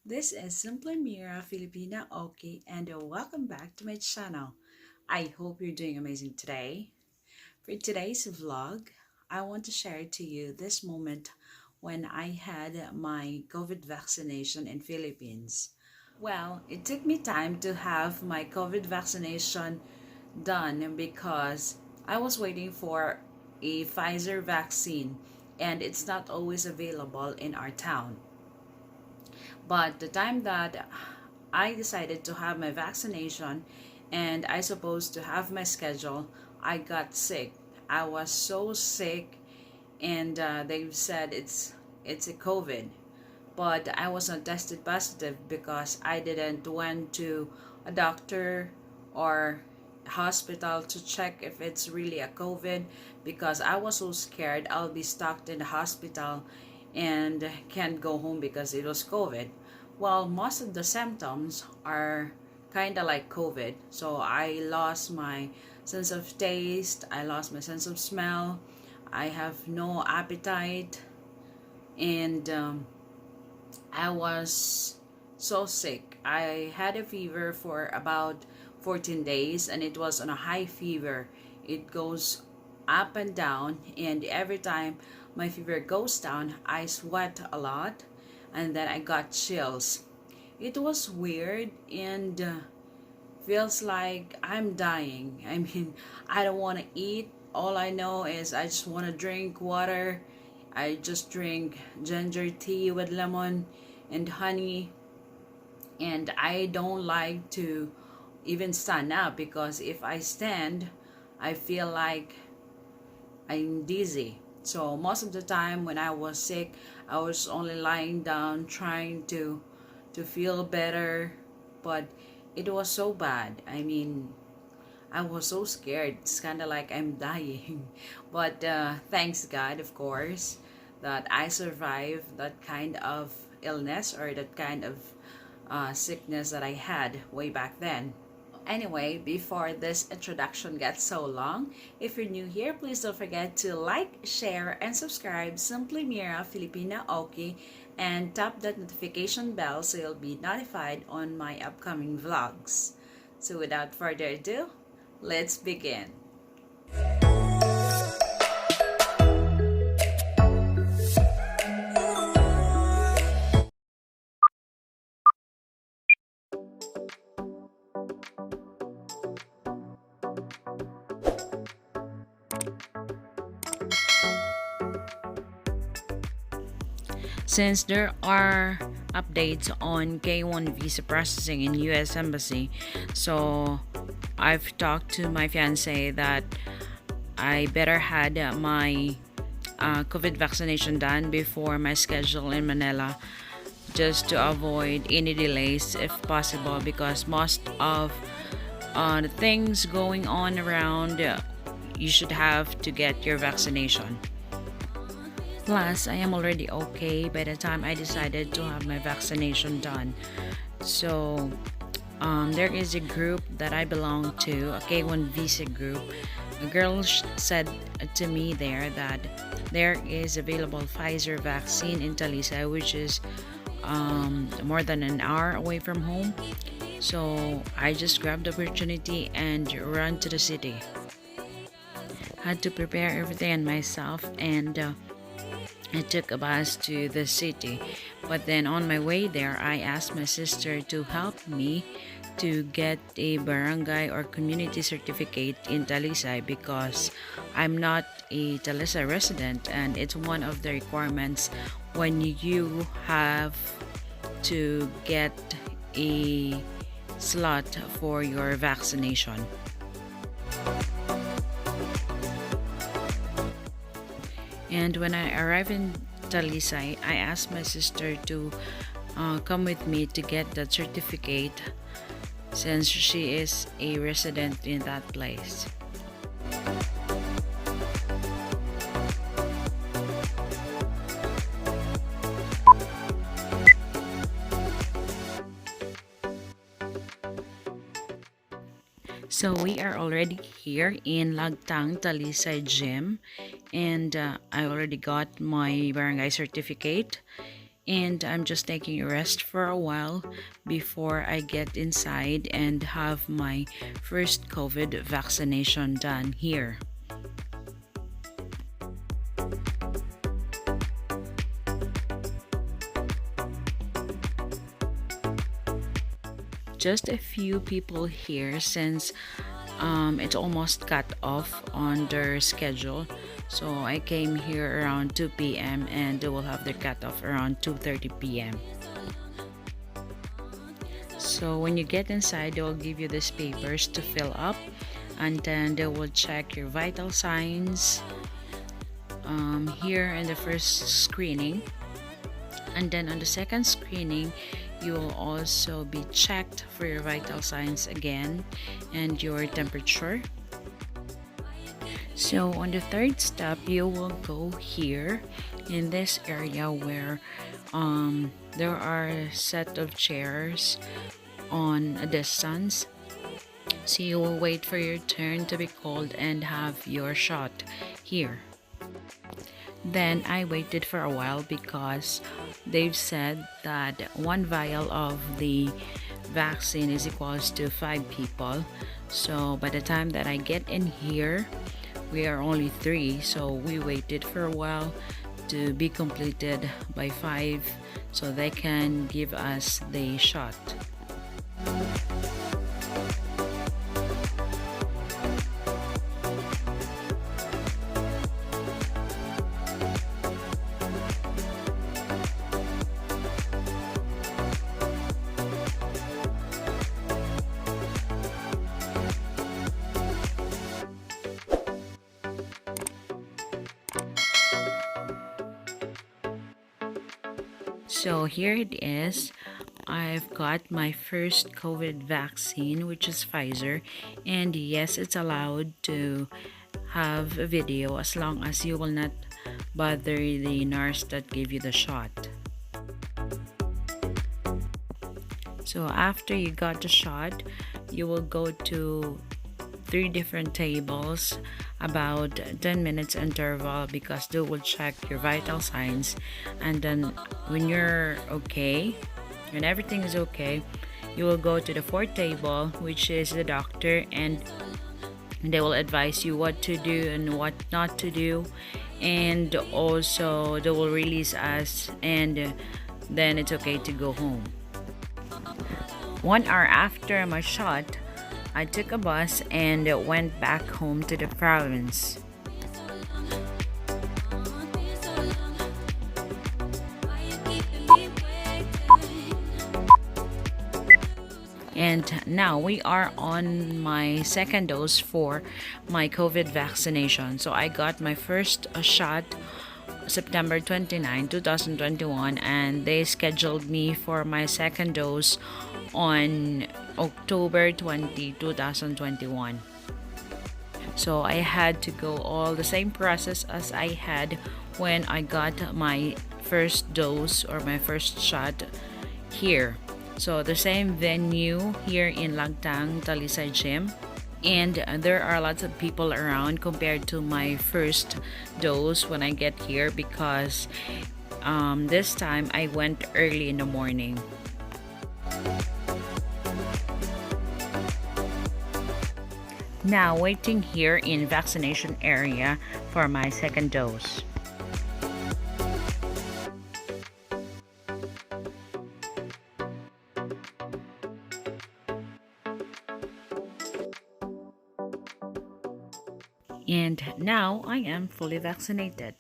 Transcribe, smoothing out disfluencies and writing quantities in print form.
This is Simply Mira Filipina Oki, and welcome back to my channel. I hope you're doing amazing today. For today's vlog, I want to share to you this moment when I had my COVID vaccination in Philippines. Well, it took me time to have my COVID vaccination done because I was waiting for a Pfizer vaccine and it's not always available in our town. But the time that I decided to have my vaccination and I supposed to have my schedule, I got sick. I was so sick, and they said it's a COVID, but I wasn't tested positive because I didn't went to a doctor or hospital to check if it's really a COVID because I was so scared I'll be stuck in the hospital and can't go home because it was COVID. Well, most of the symptoms are kind of like COVID. So I lost my sense of taste, I lost my sense of smell, I have no appetite, and I was so sick. I had a fever for about 14 days and it was on a high fever. It goes up and down, and every time my fever goes down, I sweat a lot and then I got chills. It was weird and feels like I'm dying. I mean, I don't want to eat. All I know is I just want to drink water. I just drink ginger tea with lemon and honey, and I don't like to even stand up because if I stand, I feel like I'm dizzy. So most of the time when I was sick, I was only lying down trying to feel better, but it was so bad. I mean, I was so scared. It's kind of like I'm dying. But thanks God, of course, that I survived that kind of illness or that kind of sickness that I had way back then. Anyway, before this introduction gets so long, if you're new here, please don't forget to like, share, and subscribe Simply Mira Filipina Oki and tap that notification bell so you'll be notified on my upcoming vlogs. So without further ado, let's begin. Since there are updates on K1 visa processing in US Embassy, so I've talked to my fiance that I better had my COVID vaccination done before my schedule in Manila just to avoid any delays if possible because most of the things going on around you should have to get your vaccination. Plus, I am already okay by the time I decided to have my vaccination done. So, there is a group that I belong to, a K1 visa group. A girl said to me there that there is available Pfizer vaccine in Talisay, which is more than an hour away from home. So I just grabbed the opportunity and ran to the city. Had to prepare everything myself, and I took a bus to the city. But then on my way there, I asked my sister to help me to get a barangay or community certificate in Talisay because I'm not a Talisay resident, and it's one of the requirements when you have to get a slot for your vaccination. And when I arrived in Talisay, I asked my sister to come with me to get that certificate since she is a resident in that place. So we are already here in Lagtang Talisay Gym, and I already got my barangay certificate, and I'm just taking a rest for a while before I get inside and have my first COVID vaccination done here. Just a few people here since it's almost cut off on their schedule. So I came here around 2 p.m. and they will have their cutoff around 2:30 p.m. So when you get inside, they will give you these papers to fill up, and then they will check your vital signs here in the first screening. And then on the second screening, you will also be checked for your vital signs again and your temperature. So on the third step, you will go here in this area where there are a set of chairs on a distance. So you will wait for your turn to be called and have your shot here. Then I waited for a while because they've said that one vial of the vaccine is equals to 5 people. So by the time that I get in here, we are only 3. So we waited for a while to be completed by 5 so they can give us the shot. So here it is. I've got my first COVID vaccine, which is Pfizer. And yes, it's allowed to have a video as long as you will not bother the nurse that gave you the shot. So after you got the shot, you will go to 3 different tables, about 10 minutes interval, because they will check your vital signs, and then when you're okay, when everything is okay, you will go to the 4th table, which is the doctor, and they will advise you what to do and what not to do, and also they will release us, and then it's okay to go home. 1 hour after my shot, I took a bus and went back home to the province. And now we are on my second dose for my COVID vaccination. So I got my first shot September 29, 2021, and they scheduled me for my second dose on October 20, 2021. So I had to go all the same process as I had when I got my first dose or my first shot here. So the same venue here in Lagtang, Talisay Gym. And there are lots of people around compared to my first dose when I get here, because this time I went early in the morning. Now waiting here in vaccination area for my second dose. And now I am fully vaccinated.